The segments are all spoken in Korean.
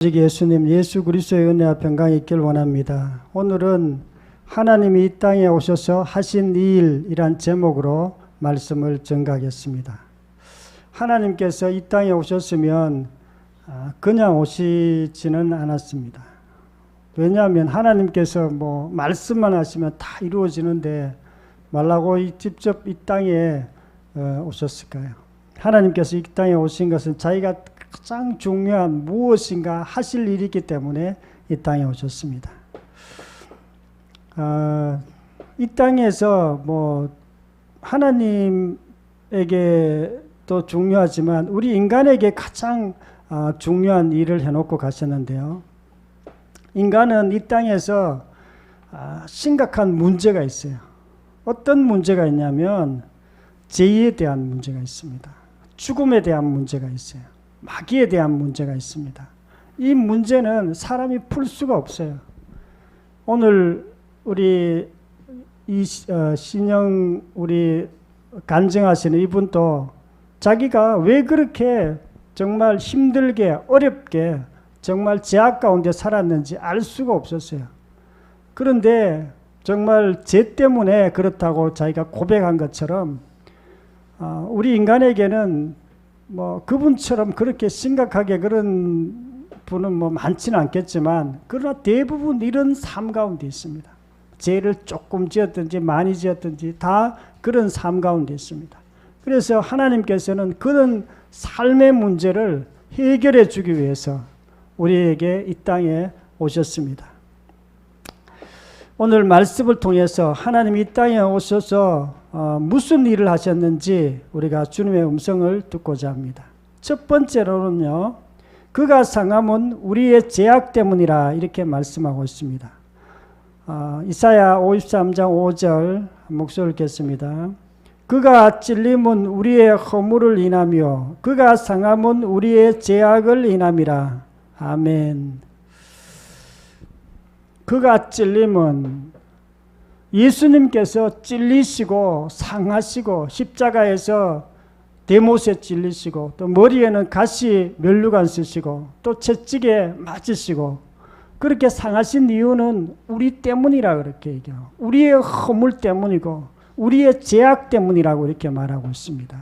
예수님, 예수 그리스도의 은혜와 평강이 있길 원합니다. 오늘은 하나님이 이 땅에 오셔서 하신 이 일이란 제목으로 말씀을 전가하겠습니다. 하나님께서 이 땅에 오셨으면 그냥 오시지는 않았습니다. 왜냐하면 하나님께서 말씀만 하시면 다 이루어지는데 말라고 직접 이 땅에 오셨을까요? 하나님께서 이 땅에 오신 것은 자기가 가장 중요한 무엇인가 하실 일이기 때문에 이 땅에 오셨습니다. 이 땅에서 하나님에게도 중요하지만 우리 인간에게 가장 중요한 일을 해놓고 가셨는데요. 인간은 이 땅에서 심각한 문제가 있어요. 어떤 문제가 있냐면 죄에 대한 문제가 있습니다. 죽음에 대한 문제가 있어요. 마귀에 대한 문제가 있습니다. 이 문제는 사람이 풀 수가 없어요. 오늘 우리 신영 우리 간증하시는 이분도 자기가 왜 그렇게 정말 힘들게 어렵게 정말 제약 가운데 살았는지 알 수가 없었어요. 그런데 정말 죄 때문에 그렇다고 자기가 고백한 것처럼 우리 인간에게는 그분처럼 그렇게 심각하게 그런 분은 많지는 않겠지만 그러나 대부분 이런 삶 가운데 있습니다. 죄를 조금 지었든지 많이 지었든지 다 그런 삶 가운데 있습니다. 그래서 하나님께서는 그런 삶의 문제를 해결해 주기 위해서 우리에게 이 땅에 오셨습니다. 오늘 말씀을 통해서 하나님이 이 땅에 오셔서 무슨 일을 하셨는지 우리가 주님의 음성을 듣고자 합니다. 첫 번째로는요, 그가 상함은 우리의 죄악 때문이라 이렇게 말씀하고 있습니다. 이사야 53장 5절 목소리를 읽겠습니다. 그가 찔림은 우리의 허물을 인하며 그가 상함은 우리의 죄악을 인함이라. 아멘. 그가 찔림은 예수님께서 찔리시고 상하시고 십자가에서 대못에 찔리시고 또 머리에는 가시 면류관 쓰시고 또 채찍에 맞으시고 그렇게 상하신 이유는 우리 때문이라 그렇게 얘기해요. 우리의 허물 때문이고 우리의 죄악 때문이라고 이렇게 말하고 있습니다.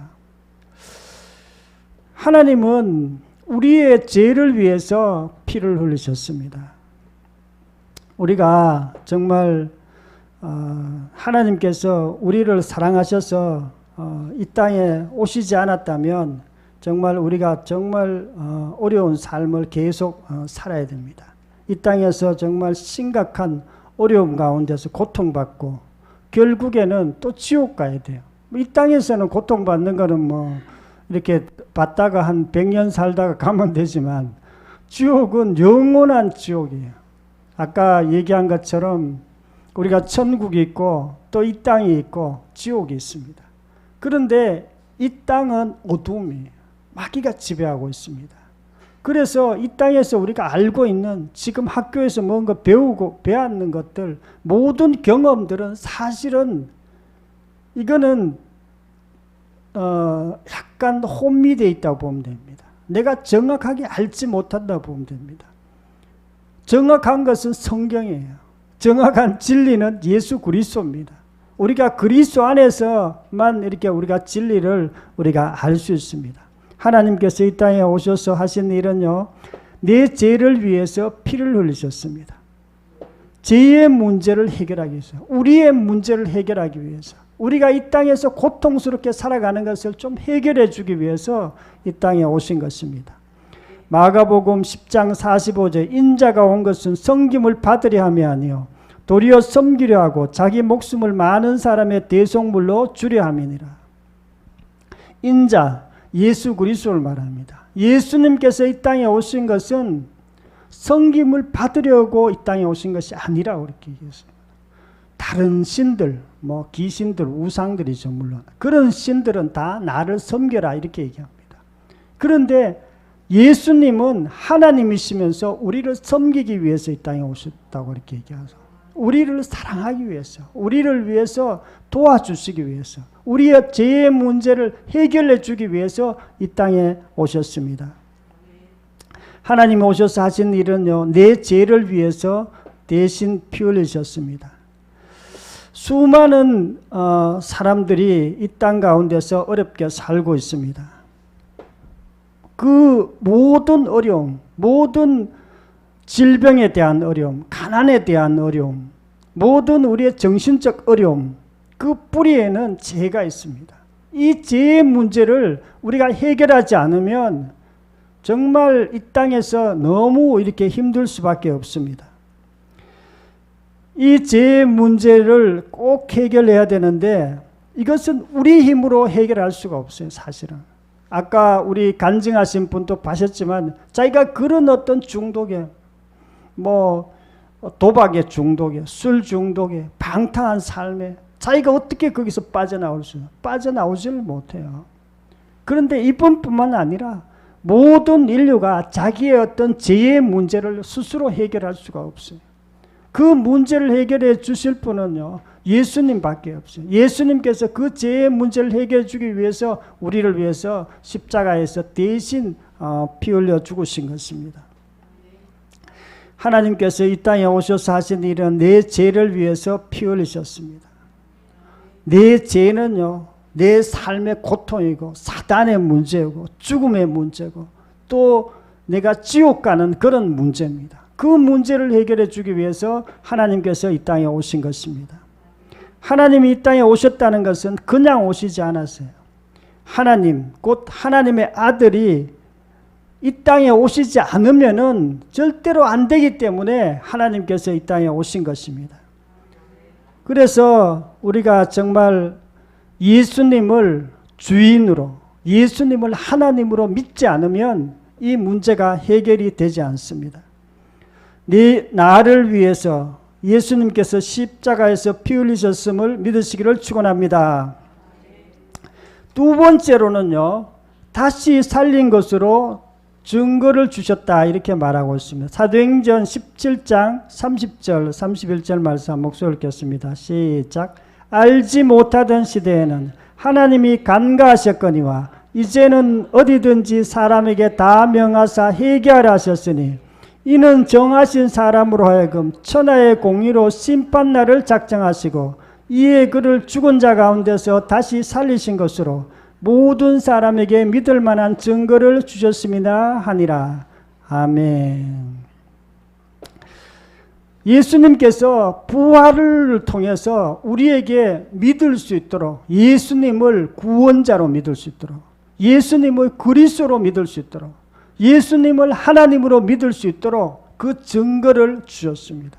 하나님은 우리의 죄를 위해서 피를 흘리셨습니다. 우리가 정말 하나님께서 우리를 사랑하셔서 이 땅에 오시지 않았다면 정말 우리가 정말 어려운 삶을 계속 살아야 됩니다. 이 땅에서 정말 심각한 어려움 가운데서 고통받고 결국에는 또 지옥 가야 돼요. 이 땅에서는 고통받는 거는 이렇게 받다가 한 100년 살다가 가면 되지만 지옥은 영원한 지옥이에요. 아까 얘기한 것처럼 우리가 천국이 있고 또 이 땅이 있고 지옥이 있습니다. 그런데 이 땅은 어두움이에요. 마귀가 지배하고 있습니다. 그래서 이 땅에서 우리가 알고 있는 지금 학교에서 뭔가 배우고 배웠는 것들 모든 경험들은 사실은 이거는 약간 혼미되어 있다고 보면 됩니다. 내가 정확하게 알지 못한다고 보면 됩니다. 정확한 것은 성경이에요. 정확한 진리는 예수 그리스도입니다. 우리가 그리스도 안에서만 이렇게 우리가 진리를 우리가 알 수 있습니다. 하나님께서 이 땅에 오셔서 하신 일은요, 내 죄를 위해서 피를 흘리셨습니다. 죄의 문제를 해결하기 위해서, 우리의 문제를 해결하기 위해서, 우리가 이 땅에서 고통스럽게 살아가는 것을 좀 해결해 주기 위해서 이 땅에 오신 것입니다. 마가복음 10장 45절 인자가 온 것은 섬김을 받으려 함이 아니요 도리어 섬기려 하고 자기 목숨을 많은 사람의 대속물로 주려 함이니라. 인자 예수 그리스도를 말합니다. 예수님께서 이 땅에 오신 것은 섬김을 받으려고 이 땅에 오신 것이 아니라고 이렇게 얘기했습니다. 다른 신들, 귀신들, 우상들이죠 물론. 그런 신들은 다 나를 섬겨라 이렇게 얘기합니다. 그런데 예수님은 하나님이시면서 우리를 섬기기 위해서 이 땅에 오셨다고 이렇게 얘기하죠. 우리를 사랑하기 위해서, 우리를 위해서 도와주시기 위해서, 우리의 죄의 문제를 해결해 주기 위해서 이 땅에 오셨습니다. 하나님이 오셔서 하신 일은요, 내 죄를 위해서 대신 피 흘리셨습니다. 수많은 사람들이 이 땅 가운데서 어렵게 살고 있습니다. 그 모든 어려움, 모든 질병에 대한 어려움, 가난에 대한 어려움, 모든 우리의 정신적 어려움, 그 뿌리에는 죄가 있습니다. 이 죄의 문제를 우리가 해결하지 않으면 정말 이 땅에서 너무 이렇게 힘들 수밖에 없습니다. 이 죄의 문제를 꼭 해결해야 되는데 이것은 우리 힘으로 해결할 수가 없어요, 사실은. 아까 우리 간증하신 분도 보셨지만 자기가 그런 어떤 중독에 도박의 중독에, 술 중독에, 방탕한 삶에 자기가 어떻게 거기서 빠져나오지를 못해요. 그런데 이분뿐만 아니라 모든 인류가 자기의 어떤 죄의 문제를 스스로 해결할 수가 없어요. 그 문제를 해결해 주실 분은요, 예수님밖에 없어요. 예수님께서 그 죄의 문제를 해결해 주기 위해서 우리를 위해서 십자가에서 대신 피 흘려 죽으신 것입니다. 하나님께서 이 땅에 오셔서 하신 일은 내 죄를 위해서 피 흘리셨습니다. 내 죄는요, 내 삶의 고통이고 사단의 문제고 죽음의 문제고 또 내가 지옥 가는 그런 문제입니다. 그 문제를 해결해 주기 위해서 하나님께서 이 땅에 오신 것입니다. 하나님이 이 땅에 오셨다는 것은 그냥 오시지 않았어요. 하나님, 곧 하나님의 아들이 이 땅에 오시지 않으면은 절대로 안 되기 때문에 하나님께서 이 땅에 오신 것입니다. 그래서 우리가 정말 예수님을 주인으로, 예수님을 하나님으로 믿지 않으면 이 문제가 해결이 되지 않습니다. 나를 위해서 예수님께서 십자가에서 피 흘리셨음을 믿으시기를 축원합니다. 두 번째로는요, 다시 살린 것으로 증거를 주셨다 이렇게 말하고 있습니다. 사도행전 17장 30절 31절 말씀 한 목소리 읽겠습니다. 시작. 알지 못하던 시대에는 하나님이 간과하셨거니와 이제는 어디든지 사람에게 다 명하사 회개하라 하셨으니 이는 정하신 사람으로 하여금 천하의 공의로 심판날을 작정하시고 이에 그를 죽은 자 가운데서 다시 살리신 것으로 모든 사람에게 믿을 만한 증거를 주셨습니다 하니라. 아멘. 예수님께서 부활을 통해서 우리에게 믿을 수 있도록, 예수님을 구원자로 믿을 수 있도록, 예수님을 그리스도로 믿을 수 있도록, 예수님을 하나님으로 믿을 수 있도록 그 증거를 주셨습니다.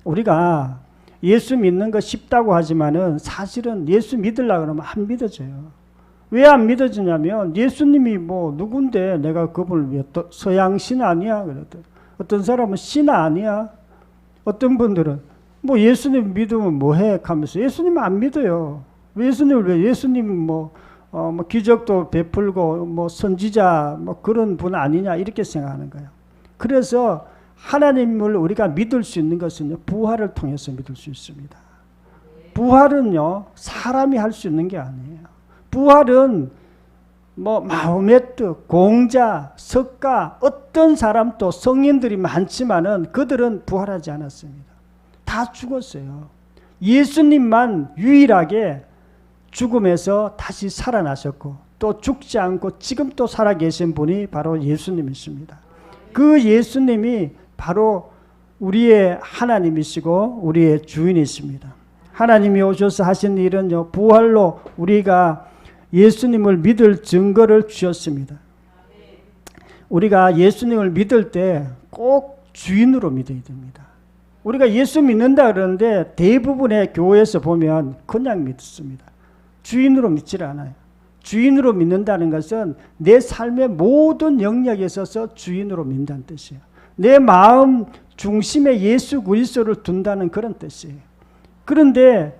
우리가 예수 믿는 거 쉽다고 하지만은 사실은 예수 믿으려고 그러면 안 믿어져요. 왜 안 믿어지냐면 예수님이 누군데 내가 그분을 위해 서양신 아니야? 그랬더니 어떤 사람은 신 아니야? 어떤 분들은 예수님 믿으면 뭐해? 하면서 예수님 안 믿어요. 예수님을 왜? 예수님 기적도 베풀고 선지자 그런 분 아니냐 이렇게 생각하는 거예요. 그래서 하나님을 우리가 믿을 수 있는 것은요, 부활을 통해서 믿을 수 있습니다. 부활은요, 사람이 할 수 있는 게 아니에요. 부활은 마음의 뜻, 공자, 석가, 어떤 사람도 성인들이 많지만은 그들은 부활하지 않았습니다. 다 죽었어요. 예수님만 유일하게 죽음에서 다시 살아나셨고 또 죽지 않고 지금 또 살아계신 분이 바로 예수님이십니다. 그 예수님이 바로 우리의 하나님이시고 우리의 주인이십니다. 하나님이 오셔서 하신 일은요, 부활로 우리가 예수님을 믿을 증거를 주셨습니다. 우리가 예수님을 믿을 때 꼭 주인으로 믿어야 됩니다. 우리가 예수 믿는다 그러는데 대부분의 교회에서 보면 그냥 믿습니다. 주인으로 믿지를 않아요. 주인으로 믿는다는 것은 내 삶의 모든 영역에 있어서 주인으로 믿는다는 뜻이에요. 내 마음 중심에 예수 그리스도를 둔다는 그런 뜻이에요. 그런데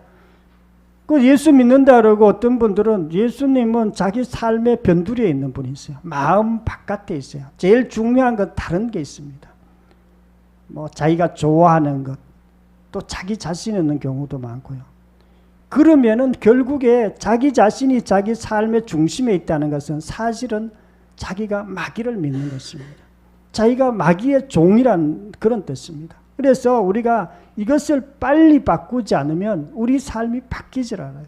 그 예수 믿는다 그러고 어떤 분들은 예수님은 자기 삶의 변두리에 있는 분이 있어요. 마음 바깥에 있어요. 제일 중요한 건 다른 게 있습니다. 자기가 좋아하는 것, 또 자기 자신 있는 경우도 많고요. 그러면은 결국에 자기 자신이 자기 삶의 중심에 있다는 것은 사실은 자기가 마귀를 믿는 것입니다. 자기가 마귀의 종이란 그런 뜻입니다. 그래서 우리가 이것을 빨리 바꾸지 않으면 우리 삶이 바뀌질 않아요.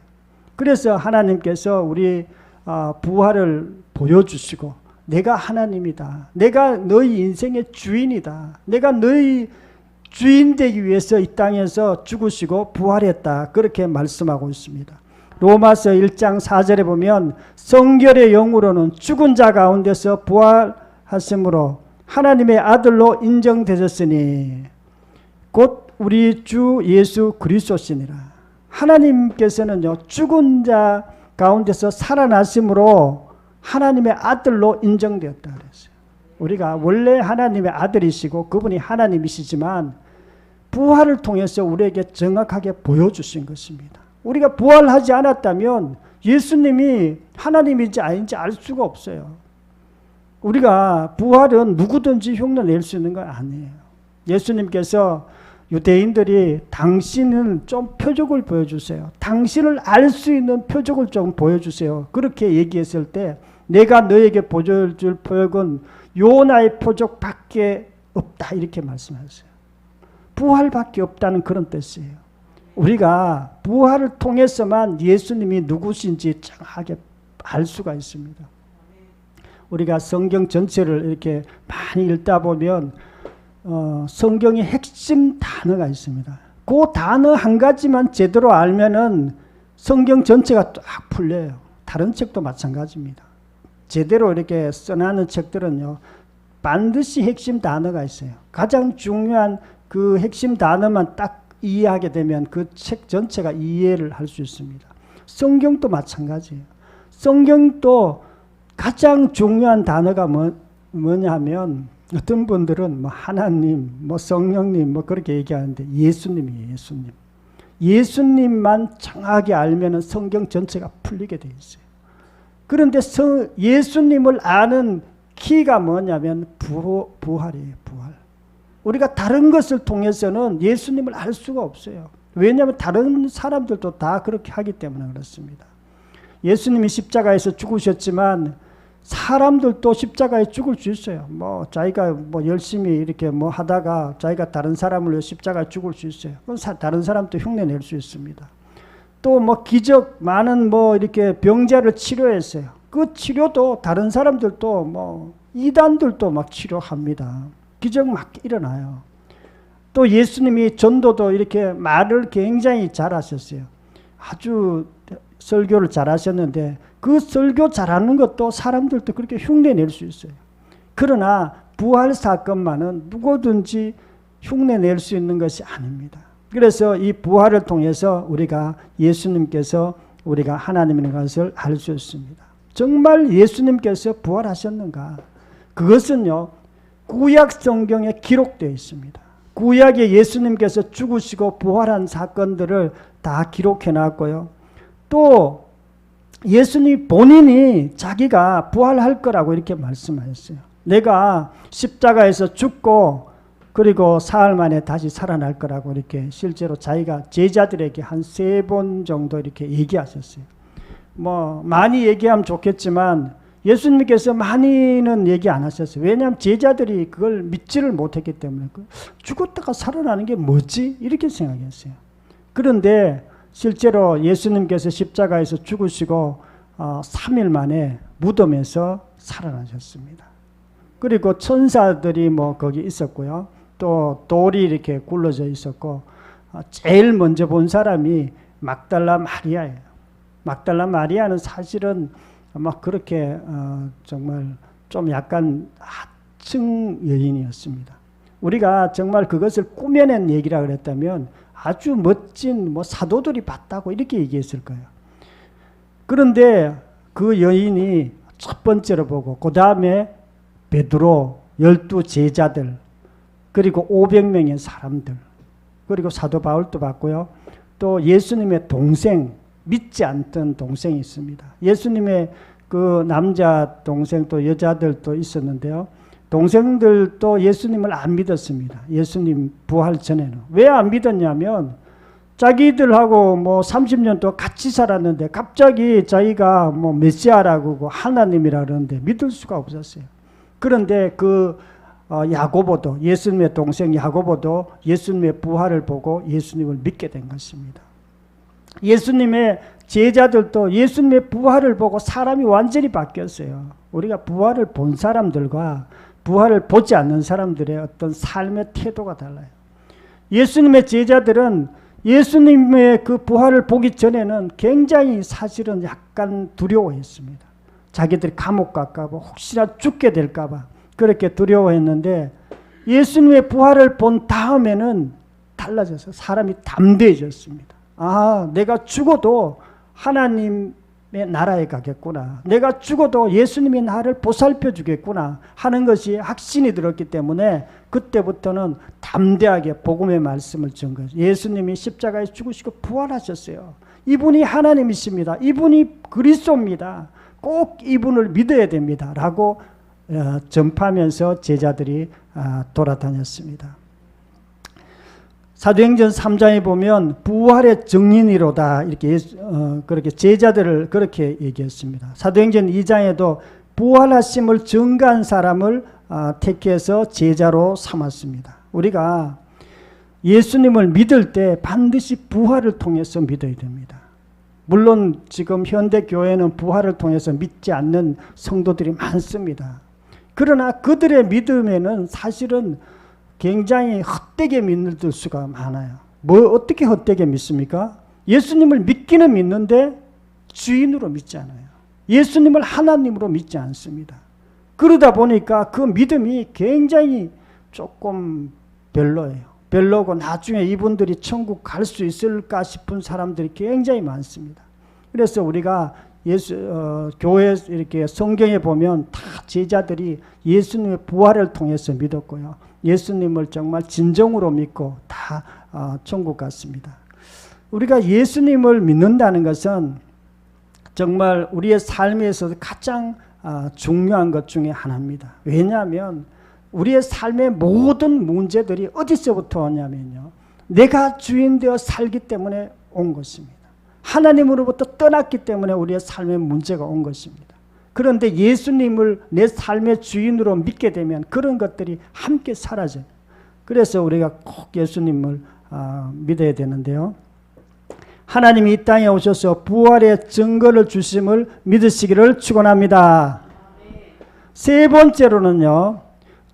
그래서 하나님께서 우리 부활을 보여주시고 내가 하나님이다. 내가 너희 인생의 주인이다. 내가 너희 주인 되기 위해서 이 땅에서 죽으시고 부활했다. 그렇게 말씀하고 있습니다. 로마서 1장 4절에 보면 성결의 영으로는 죽은 자 가운데서 부활하심으로 하나님의 아들로 인정되셨으니 곧 우리 주 예수 그리스도시니라. 하나님께서는요, 죽은 자 가운데서 살아나심으로 하나님의 아들로 인정되었다 그랬어요. 우리가 원래 하나님의 아들이시고 그분이 하나님이시지만 부활을 통해서 우리에게 정확하게 보여주신 것입니다. 우리가 부활하지 않았다면 예수님이 하나님인지 아닌지 알 수가 없어요. 우리가 부활은 누구든지 흉내낼 수 있는 건 아니에요. 예수님께서 유대인들이 당신은 좀 표적을 보여주세요. 당신을 알 수 있는 표적을 좀 보여주세요. 그렇게 얘기했을 때 내가 너에게 보여줄 표적은 요나의 표적밖에 없다 이렇게 말씀하셨어요. 부활밖에 없다는 그런 뜻이에요. 우리가 부활을 통해서만 예수님이 누구신지 정확하게 알 수가 있습니다. 우리가 성경 전체를 이렇게 많이 읽다 보면 성경의 핵심 단어가 있습니다. 그 단어 한 가지만 제대로 알면은 성경 전체가 딱 풀려요. 다른 책도 마찬가지입니다. 제대로 이렇게 써놓은 책들은요, 반드시 핵심 단어가 있어요. 가장 중요한 그 핵심 단어만 딱 이해하게 되면 그 책 전체가 이해를 할 수 있습니다. 성경도 마찬가지예요. 성경도 가장 중요한 단어가 뭐냐 하면 어떤 분들은 뭐 하나님, 뭐 성령님 뭐 그렇게 얘기하는데 예수님이에요. 예수님. 예수님만 정확하게 알면은 성경 전체가 풀리게 돼 있어요. 그런데 예수님을 아는 키가 뭐냐면 부활이에요. 부활. 우리가 다른 것을 통해서는 예수님을 알 수가 없어요. 왜냐하면 다른 사람들도 다 그렇게 하기 때문에 그렇습니다. 예수님이 십자가에서 죽으셨지만 사람들도 십자가에 죽을 수 있어요. 뭐 자기가 뭐 열심히 이렇게 뭐 하다가 자기가 다른 사람을 위해 십자가에 죽을 수 있어요. 그건 다른 사람도 흉내 낼 수 있습니다. 또 뭐 기적 많은 뭐 이렇게 병자를 치료했어요. 그 치료도 다른 사람들도 뭐 이단들도 막 치료합니다. 기적 막 일어나요. 또 예수님이 전도도 이렇게 말을 굉장히 잘하셨어요. 아주 설교를 잘하셨는데 그 설교 잘하는 것도 사람들도 그렇게 흉내낼 수 있어요. 그러나 부활 사건만은 누구든지 흉내낼 수 있는 것이 아닙니다. 그래서 이 부활을 통해서 우리가 예수님께서 우리가 하나님인 것을 알 수 있습니다. 정말 예수님께서 부활하셨는가? 그것은요, 구약 성경에 기록되어 있습니다. 구약에 예수님께서 죽으시고 부활한 사건들을 다 기록해 놨고요. 또 예수님 본인이 자기가 부활할 거라고 이렇게 말씀하셨어요. 내가 십자가에서 죽고 그리고 사흘 만에 다시 살아날 거라고 이렇게 실제로 자기가 제자들에게 한 3번 정도 이렇게 얘기하셨어요. 뭐 많이 얘기하면 좋겠지만 예수님께서 많이는 얘기 안 하셨어요. 왜냐하면 제자들이 그걸 믿지를 못했기 때문에 죽었다가 살아나는 게 뭐지? 이렇게 생각했어요. 그런데 실제로 예수님께서 십자가에서 죽으시고 3일 만에 무덤에서 살아나셨습니다. 그리고 천사들이 뭐 거기 있었고요. 또 돌이 이렇게 굴러져 있었고 제일 먼저 본 사람이 막달라 마리아예요. 막달라 마리아는 사실은 막 그렇게 정말 좀 약간 하층 여인이었습니다. 우리가 정말 그것을 꾸며낸 얘기라 그랬다면 아주 멋진 뭐 사도들이 봤다고 이렇게 얘기했을 거예요. 그런데 그 여인이 첫 번째로 보고 그 다음에 베드로 12 제자들 그리고 500명의 사람들 그리고 사도 바울도 봤고요. 또 예수님의 동생 믿지 않던 동생이 있습니다. 예수님의 그 남자 동생 또 여자들도 있었는데요. 동생들도 예수님을 안 믿었습니다. 예수님 부활 전에는. 왜 안 믿었냐면 자기들하고 뭐 30년 동안 같이 살았는데 갑자기 자기가 뭐 메시아라고 하나님이라 그러는데 믿을 수가 없었어요. 그런데 그 야고보도, 예수님의 동생 야고보도 예수님의 부활을 보고 예수님을 믿게 된 것입니다. 예수님의 제자들도 예수님의 부활을 보고 사람이 완전히 바뀌었어요. 우리가 부활을 본 사람들과 부활을 보지 않는 사람들의 어떤 삶의 태도가 달라요. 예수님의 제자들은 예수님의 그 부활을 보기 전에는 굉장히 사실은 약간 두려워했습니다. 자기들이 감옥 갈까 봐, 혹시나 죽게 될까 봐 그렇게 두려워했는데 예수님의 부활을 본 다음에는 달라져서 사람이 담대해졌습니다. 아, 내가 죽어도 하나님의 나라에 가겠구나. 내가 죽어도 예수님이 나를 보살펴 주겠구나 하는 것이 확신이 들었기 때문에 그때부터는 담대하게 복음의 말씀을 전 거죠. 예수님이 십자가에 죽으시고 부활하셨어요. 이분이 하나님이십니다. 이분이 그리스도입니다. 꼭 이분을 믿어야 됩니다. 라고 전파하면서 제자들이 돌아다녔습니다. 사도행전 3장에 보면 부활의 증인이로다 이렇게 그렇게 제자들을 그렇게 얘기했습니다. 사도행전 2장에도 부활하심을 증거한 사람을 택해서 제자로 삼았습니다. 우리가 예수님을 믿을 때 반드시 부활을 통해서 믿어야 됩니다. 물론 지금 현대 교회는 부활을 통해서 믿지 않는 성도들이 많습니다. 그러나 그들의 믿음에는 사실은 굉장히 헛되게 믿을 수가 많아요. 뭐 어떻게 헛되게 믿습니까? 예수님을 믿기는 믿는데 주인으로 믿지 않아요. 예수님을 하나님으로 믿지 않습니다. 그러다 보니까 그 믿음이 굉장히 조금 별로예요. 별로고 나중에 이분들이 천국 갈 수 있을까 싶은 사람들이 굉장히 많습니다. 그래서 우리가 교회 이렇게 성경에 보면 다 제자들이 예수님의 부활을 통해서 믿었고요. 예수님을 정말 진정으로 믿고 다 천국 갔습니다. 우리가 예수님을 믿는다는 것은 정말 우리의 삶에 있어서 가장 중요한 것 중에 하나입니다. 왜냐하면 우리의 삶의 모든 문제들이 어디서부터 오냐면요. 내가 주인 되어 살기 때문에 온 것입니다. 하나님으로부터 떠났기 때문에 우리의 삶에 문제가 온 것입니다. 그런데 예수님을 내 삶의 주인으로 믿게 되면 그런 것들이 함께 사라져요. 그래서 우리가 꼭 예수님을 믿어야 되는데요. 하나님이 이 땅에 오셔서 부활의 증거를 주심을 믿으시기를 축원합니다. 세 번째로는요.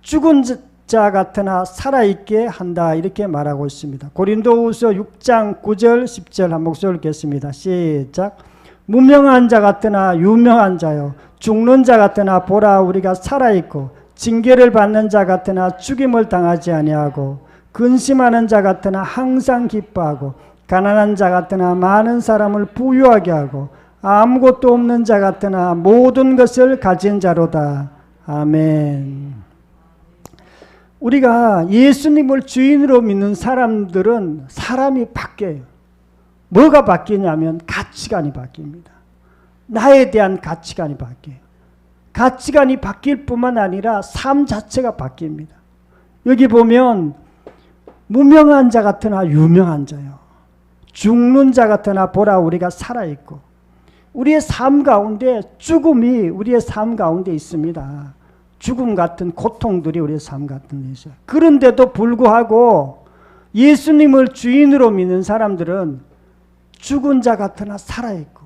죽은 자 같으나 살아있게 한다 이렇게 말하고 있습니다. 고린도후서 6장 9절 10절 한 목소리 읽겠습니다. 시작. 무명한 자 같으나 유명한 자요 죽는 자 같으나 보라 우리가 살아있고 징계를 받는 자 같으나 죽임을 당하지 아니하고 근심하는 자 같으나 항상 기뻐하고 가난한 자 같으나 많은 사람을 부유하게 하고 아무것도 없는 자 같으나 모든 것을 가진 자로다. 아멘. 우리가 예수님을 주인으로 믿는 사람들은 사람이 바뀌어요. 뭐가 바뀌냐면 가치관이 바뀝니다. 나에 대한 가치관이 바뀌어요. 가치관이 바뀔 뿐만 아니라 삶 자체가 바뀝니다. 여기 보면 무명한 자 같으나 유명한 자요. 죽는 자 같으나 보라 우리가 살아있고 우리의 삶 가운데 죽음이 우리의 삶 가운데 있습니다. 죽음 같은 고통들이 우리의 삶 같은 데 있어요. 그런데도 불구하고 예수님을 주인으로 믿는 사람들은 죽은 자 같으나 살아있고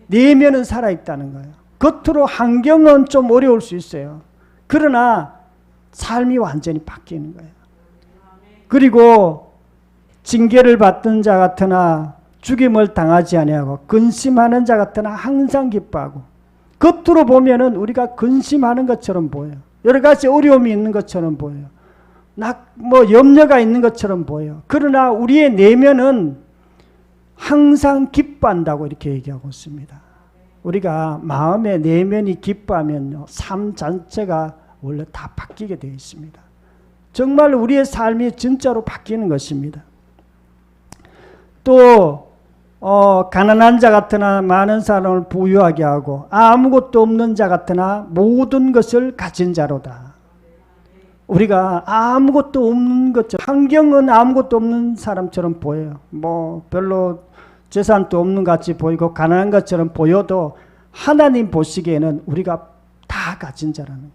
내면은 살아있다는 거예요. 겉으로 환경은 좀 어려울 수 있어요. 그러나 삶이 완전히 바뀌는 거예요. 그리고 징계를 받던 자 같으나 죽임을 당하지 아니하고 근심하는 자 같으나 항상 기뻐하고 겉으로 보면은 우리가 근심하는 것처럼 보여요. 여러 가지 어려움이 있는 것처럼 보여요. 염려가 있는 것처럼 보여요. 그러나 우리의 내면은 항상 기뻐한다고 이렇게 얘기하고 있습니다. 우리가 마음의 내면이 기뻐하면요. 삶 자체가 원래 다 바뀌게 되어 있습니다. 정말 우리의 삶이 진짜로 바뀌는 것입니다. 또 가난한 자 같으나 많은 사람을 부유하게 하고 아무것도 없는 자 같으나 모든 것을 가진 자로다. 우리가 아무것도 없는 것처럼 환경은 아무것도 없는 사람처럼 보여요. 별로 재산도 없는 것 같이 보이고 가난한 것처럼 보여도 하나님 보시기에는 우리가 다 가진 자라는 거예요.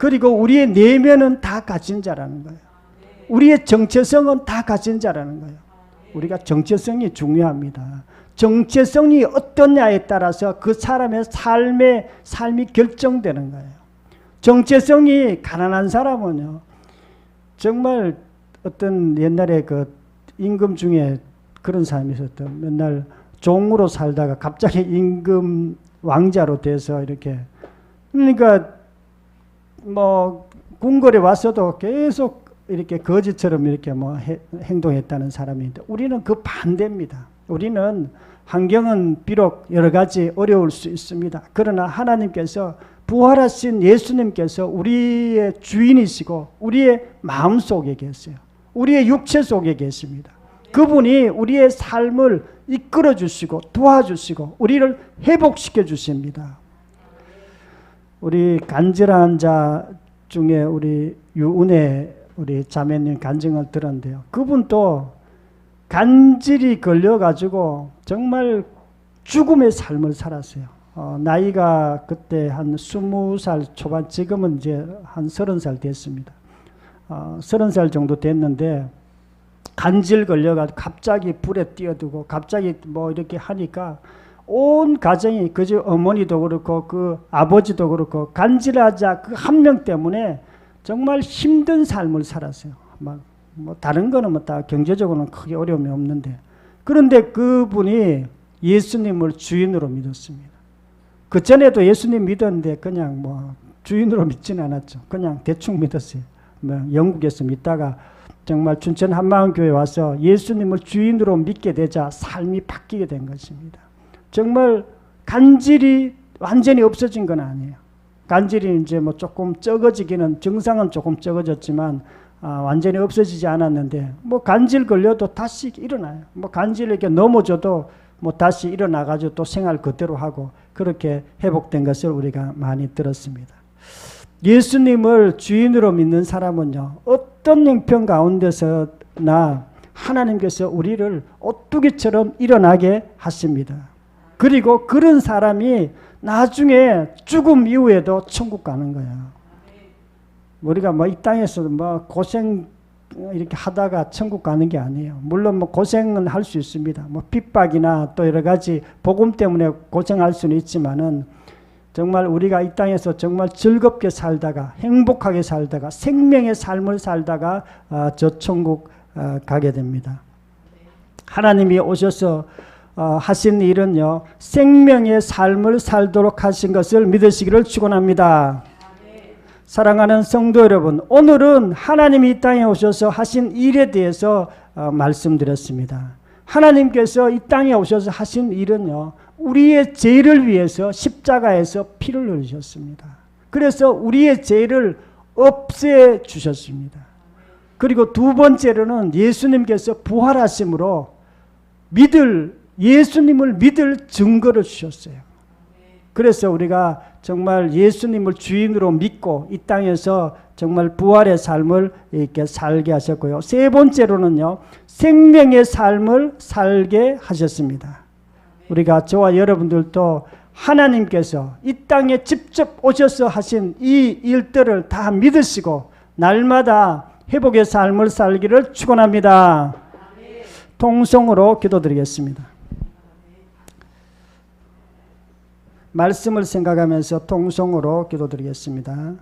그리고 우리의 내면은 다 가진 자라는 거예요. 우리의 정체성은 다 가진 자라는 거예요. 우리가 정체성이 중요합니다. 정체성이 어떠냐에 따라서 그 사람의 삶이 결정되는 거예요. 정체성이 가난한 사람은요, 정말 어떤 옛날에 그 임금 중에 그런 사람이 있었던, 맨날 종으로 살다가 갑자기 임금 왕자로 돼서 이렇게, 그러니까 뭐 궁궐에 왔어도 계속 이렇게 거지처럼 이렇게 뭐 행동했다는 사람인데, 우리는 그 반대입니다. 우리는 환경은 비록 여러 가지 어려울 수 있습니다. 그러나 하나님께서, 부활하신 예수님께서 우리의 주인이시고 우리의 마음 속에 계세요. 우리의 육체 속에 계십니다. 그분이 우리의 삶을 이끌어 주시고 도와주시고 우리를 회복시켜 주십니다. 우리 간절한 자 중에 우리 유은혜 우리 자매님 간증을 들었는데요. 그분도 간질이 걸려가지고 정말 죽음의 삶을 살았어요. 나이가 그때 한 20살 초반, 지금은 이제 한 30살 됐습니다. 30살 정도 됐는데 간질 걸려가지고 갑자기 불에 뛰어들고 갑자기 뭐 이렇게 하니까 온 가정이, 그저 어머니도 그렇고 그 아버지도 그렇고 간질하자 그 한 명 때문에 정말 힘든 삶을 살았어요. 막 뭐 다른 거는 뭐 다 경제적으로는 크게 어려움이 없는데, 그런데 그분이 예수님을 주인으로 믿었습니다. 그 전에도 예수님 믿었는데 그냥 뭐 주인으로 믿지는 않았죠. 그냥 대충 믿었어요. 뭐 영국에서 믿다가 정말 춘천 한마음교회 와서 예수님을 주인으로 믿게 되자 삶이 바뀌게 된 것입니다. 정말 간질이 완전히 없어진 건 아니에요. 간질이 이제 뭐 조금 적어지기는, 증상은 조금 적어졌지만 완전히 없어지지 않았는데, 뭐 간질 걸려도 다시 일어나요. 뭐 간질 이렇게 넘어져도 뭐 다시 일어나가지고 또 생활 그대로 하고 그렇게 회복된 것을 우리가 많이 들었습니다. 예수님을 주인으로 믿는 사람은요, 어떤 형편 가운데서나 하나님께서 우리를 오뚜기처럼 일어나게 하십니다. 그리고 그런 사람이 나중에 죽음 이후에도 천국 가는 거예요. 우리가 뭐 이 땅에서 뭐 고생 이렇게 하다가 천국 가는 게 아니에요. 물론 뭐 고생은 할 수 있습니다. 뭐 핍박이나 또 여러 가지 복음 때문에 고생할 수는 있지만은 정말 우리가 이 땅에서 정말 즐겁게 살다가 행복하게 살다가 생명의 삶을 살다가 저 천국 가게 됩니다. 하나님이 오셔서 하신 일은요, 생명의 삶을 살도록 하신 것을 믿으시기를 축원합니다. 사랑하는 성도 여러분, 오늘은 하나님이 이 땅에 오셔서 하신 일에 대해서 말씀드렸습니다. 하나님께서 이 땅에 오셔서 하신 일은요, 우리의 죄를 위해서 십자가에서 피를 흘리셨습니다. 그래서 우리의 죄를 없애 주셨습니다. 그리고 두 번째로는 예수님께서 부활하심으로 예수님을 믿을 증거를 주셨어요. 그래서 우리가 정말 예수님을 주인으로 믿고 이 땅에서 정말 부활의 삶을 이렇게 살게 하셨고요. 세 번째로는요, 생명의 삶을 살게 하셨습니다. 우리가 저와 여러분들도 하나님께서 이 땅에 직접 오셔서 하신 이 일들을 다 믿으시고 날마다 회복의 삶을 살기를 축원합니다. 통성으로 기도드리겠습니다. 말씀을 생각하면서 통성으로 기도드리겠습니다.